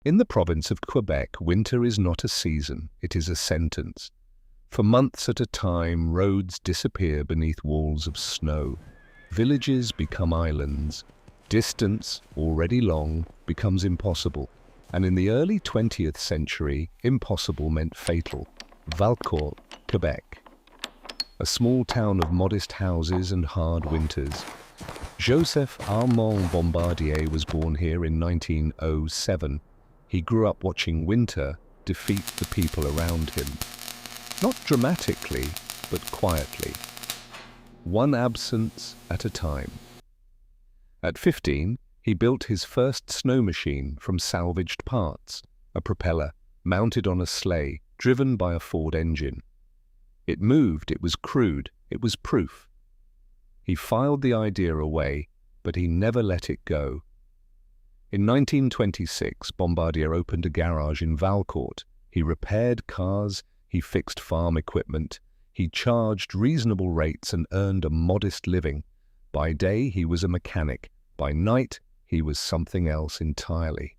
In the province of Quebec, winter is not a season, it is a sentence. For months at a time, roads disappear beneath walls of snow. Villages become islands. Distance, already long, becomes impossible. And in the early 20th century, impossible meant fatal. Valcourt, Quebec. A small town of modest houses and hard winters. Joseph-Armand Bombardier was born here in 1907. He grew up watching winter defeat the people around him. Not dramatically, but quietly. One absence at a time. At 15, he built his first snow machine from salvaged parts, a propeller mounted on a sleigh driven by a Ford engine. It moved, it was crude, it was proof. He filed the idea away, but he never let it go. In 1926, Bombardier opened a garage in Valcourt. He repaired cars, he fixed farm equipment, he charged reasonable rates and earned a modest living. By day, he was a mechanic. By night, he was something else entirely.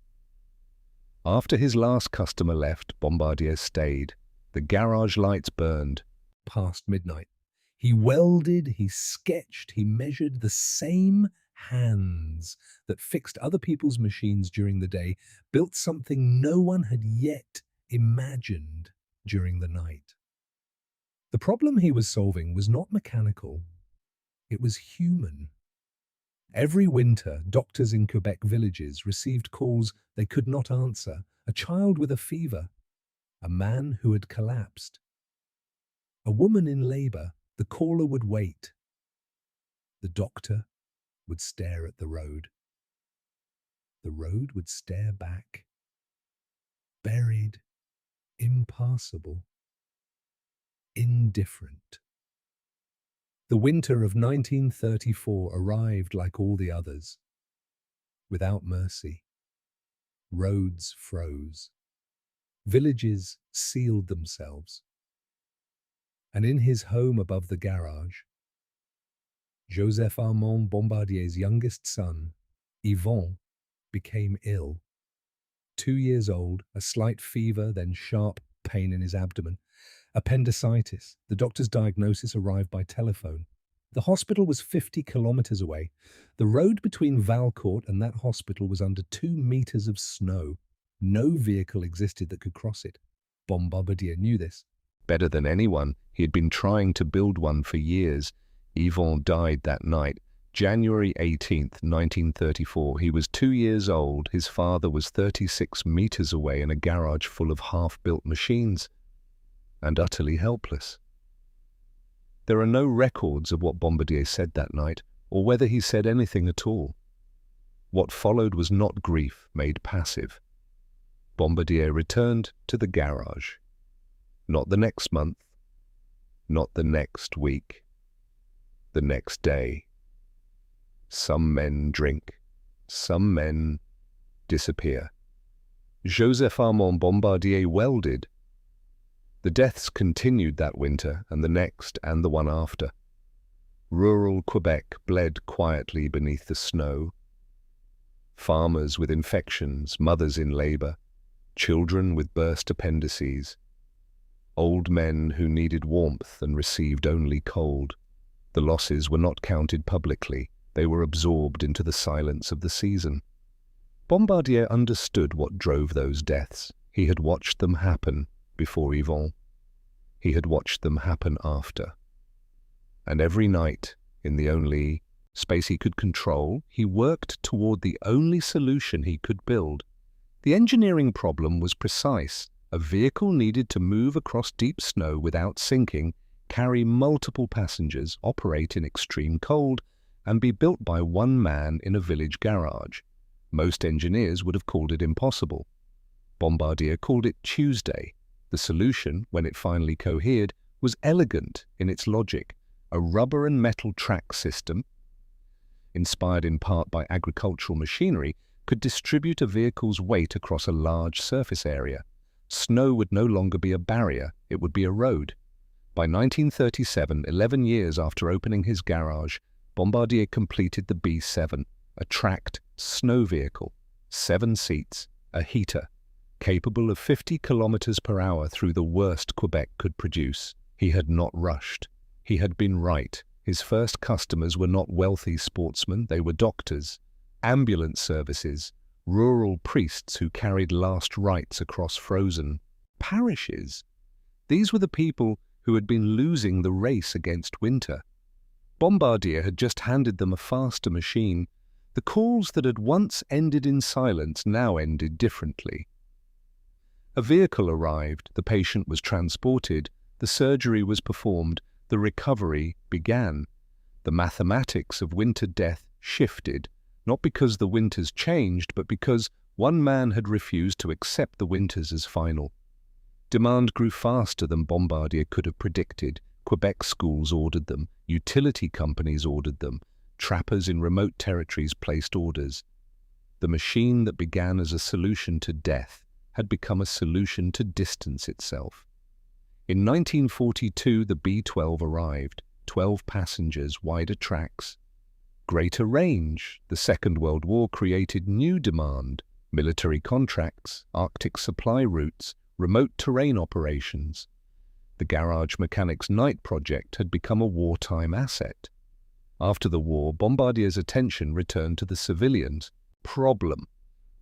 After his last customer left, Bombardier stayed. The garage lights burned past midnight. He welded, he sketched, he measured. The same hands that fixed other people's machines during the day built something no one had yet imagined during the night. The problem he was solving was not mechanical, it was human. Every winter, doctors in Quebec villages received calls they could not answer. A child with a fever, a man who had collapsed, a woman in labor. The caller would wait. The doctor would stare at the road. The road would stare back. Buried, impassable, indifferent. The winter of 1934 arrived like all the others, without mercy. Roads froze. Villages sealed themselves. And in his home above the garage, Joseph-Armand Bombardier's youngest son, Yvon, became ill. 2 years old, a slight fever, then sharp pain in his abdomen. Appendicitis. The doctor's diagnosis arrived by telephone. The hospital was 50 kilometers away. The road between Valcourt and that hospital was under 2 meters of snow. No vehicle existed that could cross it. Bombardier knew this. Better than anyone, he had been trying to build one for years. Yvon died that night, January 18th, 1934. He was 2 years old. His father was 36 meters away in a garage full of half-built machines, and utterly helpless. There are no records of what Bombardier said that night, or whether he said anything at all. What followed was not grief made passive. Bombardier returned to the garage. Not the next month, not the next week, the next day. Some men drink, some men disappear. Joseph-Armand Bombardier welded. The deaths continued that winter, and the next, and the one after. Rural Quebec bled quietly beneath the snow. Farmers with infections, mothers in labor, children with burst appendices, old men who needed warmth and received only cold. The losses were not counted publicly. They were absorbed into the silence of the season. Bombardier understood what drove those deaths. He had watched them happen before Yvon. He had watched them happen after. And every night, in the only space he could control, he worked toward the only solution he could build. The engineering problem was precise. A vehicle needed to move across deep snow without sinking, carry multiple passengers, operate in extreme cold, and be built by one man in a village garage. Most engineers would have called it impossible. Bombardier called it Tuesday. The solution, when it finally cohered, was elegant in its logic. A rubber and metal track system, inspired in part by agricultural machinery, could distribute a vehicle's weight across a large surface area. Snow would no longer be a barrier, it would be a road. By 1937, 11 years after opening his garage, Bombardier completed the B7, a tracked snow vehicle, 7 seats, a heater, capable of 50 kilometers per hour through the worst Quebec could produce. He had not rushed. He had been right. His first customers were not wealthy sportsmen, they were doctors, ambulance services, rural priests who carried last rites across frozen parishes. These were the people who had been losing the race against winter. Bombardier had just handed them a faster machine. The calls that had once ended in silence now ended differently. A vehicle arrived, the patient was transported, the surgery was performed, the recovery began. The mathematics of winter death shifted, not because the winters changed, but because one man had refused to accept the winters as final. Demand grew faster than Bombardier could have predicted. Quebec schools ordered them, utility companies ordered them, trappers in remote territories placed orders. The machine that began as a solution to death had become a solution to distance itself. In 1942, the B-12 arrived, 12 passengers, wider tracks, greater range. The Second World War created new demand, military contracts, Arctic supply routes, remote terrain operations. The Garage Mechanics Night project had become a wartime asset. After the war, Bombardier's attention returned to the civilians' problem.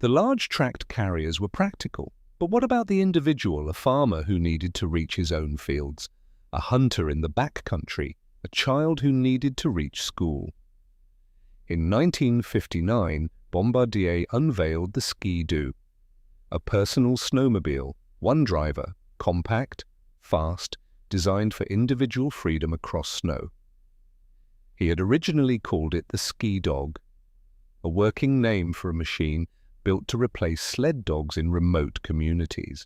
The large tracked carriers were practical, but what about the individual, a farmer who needed to reach his own fields, a hunter in the backcountry, a child who needed to reach school? In 1959, Bombardier unveiled the Ski-Doo, a personal snowmobile, one driver, compact, fast, designed for individual freedom across snow. He had originally called it the Ski Dog, a working name for a machine built to replace sled dogs in remote communities.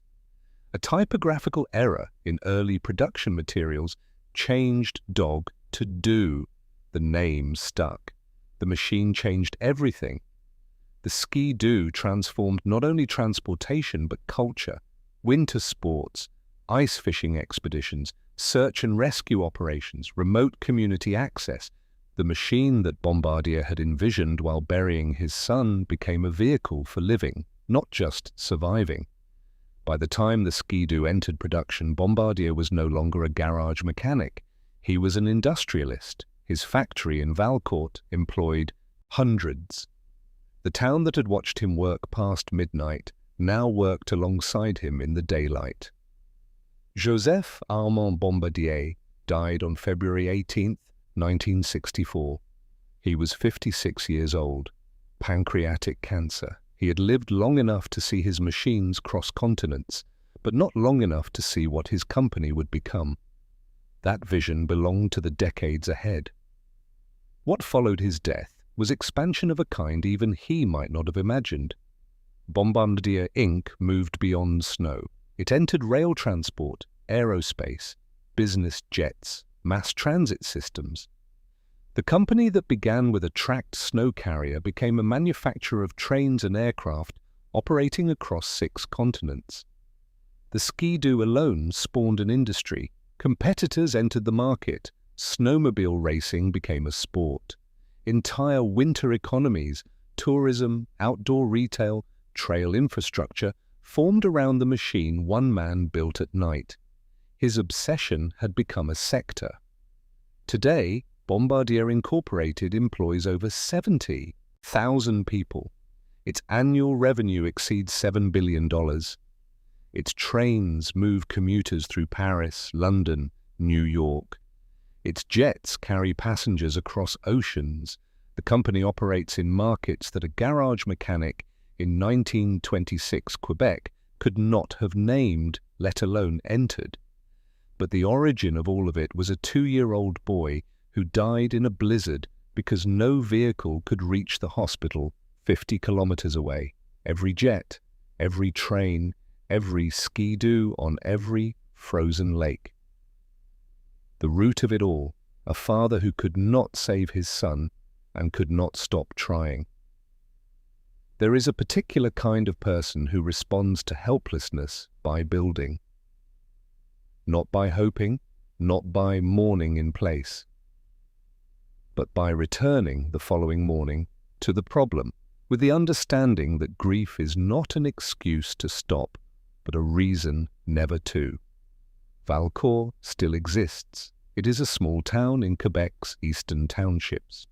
A typographical error in early production materials changed dog to do. The name stuck. The machine changed everything. The Ski-Doo transformed not only transportation but culture, winter sports, ice fishing expeditions, search and rescue operations, remote community access. The machine that Bombardier had envisioned while burying his son became a vehicle for living, not just surviving. By the time the Ski-Doo entered production, Bombardier was no longer a garage mechanic. He was an industrialist. His factory in Valcourt employed hundreds. The town that had watched him work past midnight now worked alongside him in the daylight. Joseph-Armand Bombardier died on February 18, 1964. He was 56 years old. Pancreatic cancer. He had lived long enough to see his machines cross continents, but not long enough to see what his company would become. That vision belonged to the decades ahead. What followed his death was expansion of a kind even he might not have imagined. Bombardier Inc. moved beyond snow. It entered rail transport, aerospace, business jets, mass transit systems. The company that began with a tracked snow carrier became a manufacturer of trains and aircraft operating across 6 continents. The Ski-Doo alone spawned an industry. Competitors entered the market. Snowmobile racing became a sport. Entire winter economies, tourism, outdoor retail, trail infrastructure formed around the machine one man built at night. His obsession had become a sector. Today, Bombardier Incorporated employs over 70,000 people. Its annual revenue exceeds $7 billion. Its trains move commuters through Paris, London, New York. Its jets carry passengers across oceans. The company operates in markets that a garage mechanic in 1926 Quebec could not have named, let alone entered. But the origin of all of it was a 2-year-old boy who died in a blizzard because no vehicle could reach the hospital 50 kilometers away. Every jet, every train, every Ski-Doo on every frozen lake. The root of it all, a father who could not save his son and could not stop trying. There is a particular kind of person who responds to helplessness by building. Not by hoping, not by mourning in place, but by returning the following morning to the problem, with the understanding that grief is not an excuse to stop but a reason never to. Valcourt still exists. It is a small town in Quebec's eastern townships.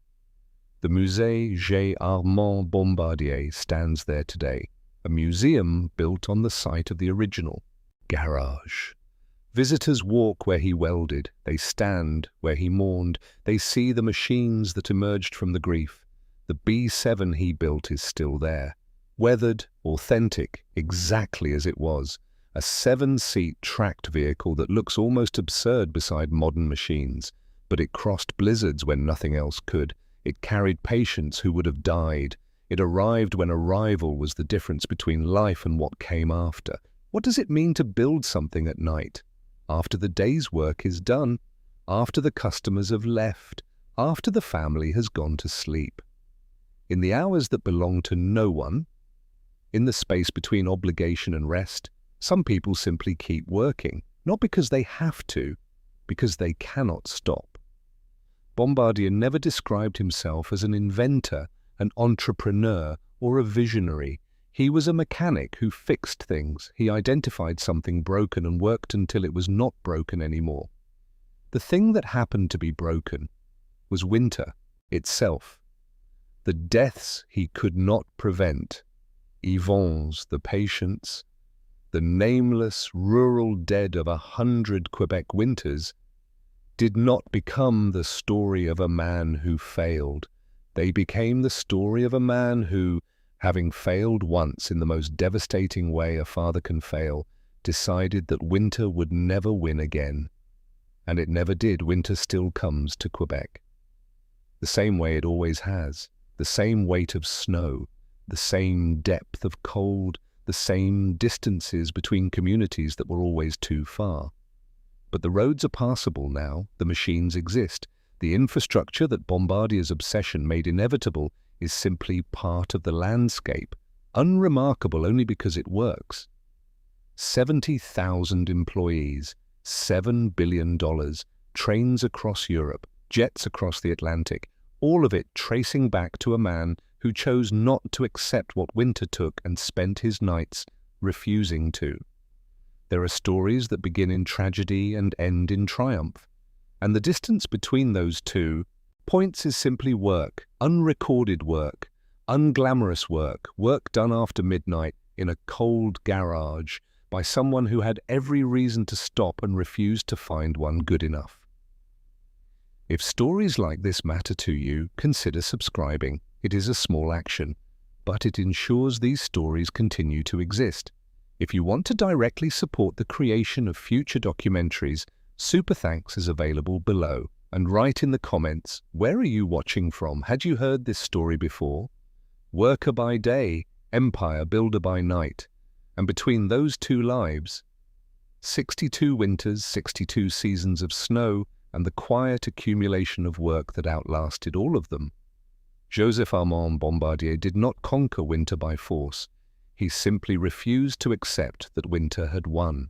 The Musée Joseph-Armand Bombardier stands there today, a museum built on the site of the original garage. Visitors walk where he welded, they stand where he mourned, they see the machines that emerged from the grief. The B7 he built is still there, weathered, authentic, exactly as it was, a 7-seat tracked vehicle that looks almost absurd beside modern machines, but it crossed blizzards when nothing else could. It carried patients who would have died. It arrived when arrival was the difference between life and what came after. What does it mean to build something at night? After the day's work is done, after the customers have left, after the family has gone to sleep. In the hours that belong to no one, in the space between obligation and rest, some people simply keep working, not because they have to, because they cannot stop. Bombardier never described himself as an inventor, an entrepreneur, or a visionary. He was a mechanic who fixed things. He identified something broken and worked until it was not broken anymore. The thing that happened to be broken was winter itself. The deaths he could not prevent, Yvon's, the patients, the nameless rural dead of 100 Quebec winters, did not become the story of a man who failed. They became the story of a man who, having failed once in the most devastating way a father can fail, decided that winter would never win again. And it never did. Winter still comes to Quebec. The same way it always has. The same weight of snow, the same depth of cold, the same distances between communities that were always too far. But the roads are passable now, the machines exist. The infrastructure that Bombardier's obsession made inevitable is simply part of the landscape, unremarkable only because it works. 70,000 employees, $7 billion, trains across Europe, jets across the Atlantic, all of it tracing back to a man who chose not to accept what winter took and spent his nights refusing to. There are stories that begin in tragedy and end in triumph, and the distance between those two points is simply work, unrecorded work, unglamorous work, work done after midnight in a cold garage by someone who had every reason to stop and refused to find one good enough. If stories like this matter to you, consider subscribing. It is a small action, but it ensures these stories continue to exist. If you want to directly support the creation of future documentaries, Super Thanks is available below. And write in the comments, where are you watching from? Had you heard this story before? Worker by day, empire builder by night. And between those two lives, 62 winters, 62 seasons of snow, and the quiet accumulation of work that outlasted all of them. Joseph-Armand Bombardier did not conquer winter by force. He simply refused to accept that winter had won.